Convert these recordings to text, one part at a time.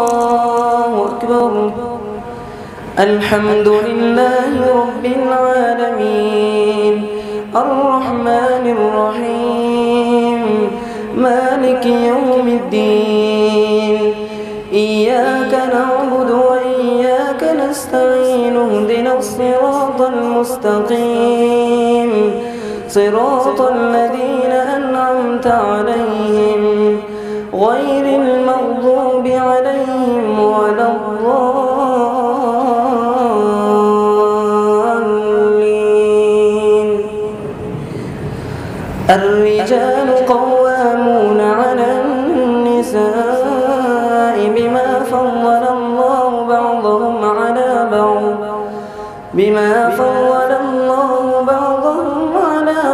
الله أكبر. الحمد لله رب العالمين الرحمن الرحيم مالك يوم الدين إياك نعبد وإياك نستعين اهدنا الصراط المستقيم صراط الذين أنعمت عليهم غير المغضوب عليهم ولا الضالين. الرجال قوامون على النساء بما فضل الله بعضهم على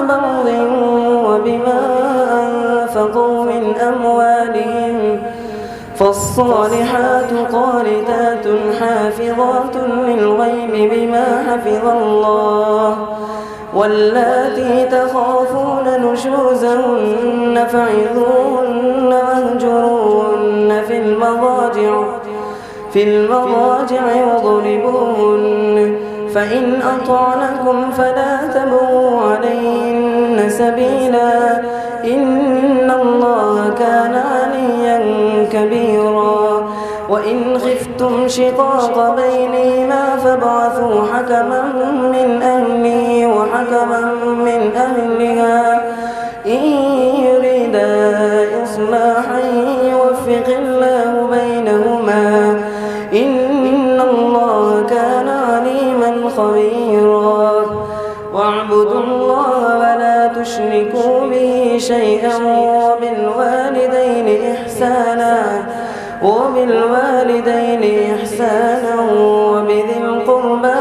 بعض وبما أنفقوا من أموالهم فالصالحات قانتات حافظات للغيب بما حفظ الله واللاتي تخافون نشوزهن فعظوهن واهجروهن في المضاجع واضربوهن فإن أطعنكم فلا تبغوا عليهن سبيلا إن الله كان عليا كبيرا. وإن خفتم شقاق بينهما فابعثوا حكما من أهله وحكما من أهلها إن يريدا إصلاحا يوفق الله بينهما إن الله كان عليما خبيرا. واعبدوا الله ولا تشركوا به شيئا وبالوالدين إحسانا وبذي القربى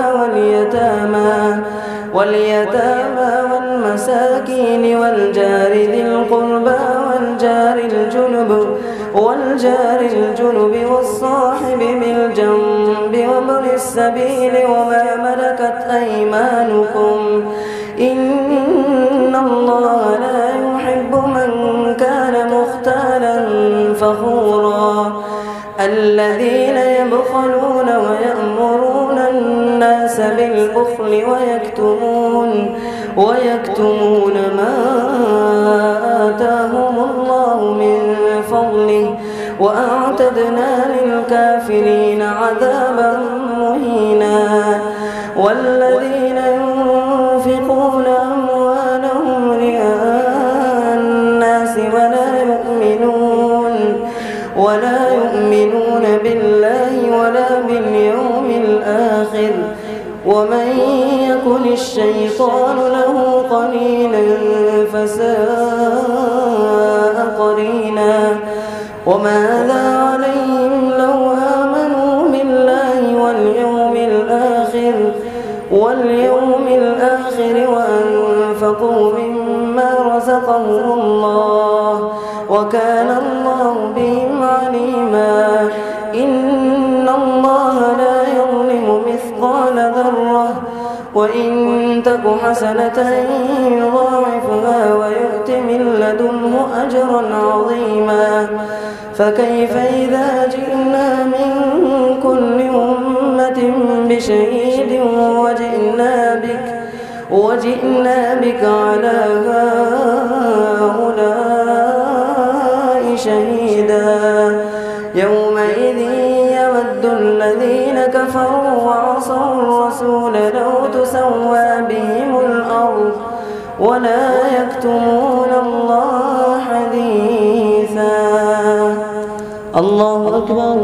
واليتامى والمساكين والجار ذي القربى والجار الجنب والصاحب بالجنب وابن السبيل وما ملكت أيمانكم إن الله لا يحب من كان مختالا فخورا. الذين يبخلون ويأمرون الناس بالبخل ويكتمون ما آتاهم الله من فضله وأعتدنا للكافرين عذابا مهينا. والذين ينفقون أموالهم رئاء الناس ولا يؤمنون بالله ولا باليوم الآخر ومن يكن الشيطان له قرينا فساء قرينا. وماذا عليهم لو آمنوا بالله واليوم الآخر وأنفقوا مما رزقهم الله وكان الله بهم عليما. إن الله لا يظلم مثقال ذرة وإن تك حسنة يضاعفها ويؤت من لدنه أجرا عظيما. فكيف إذا جئنا من كل أمة بشهيد وجئنا بك على هؤلاء شهيدا. يومئذ يود الذين كفروا وعصوا الرسول لو تسوى بهم الأرض ولا يكتمون الله حديثا. الله أكبر.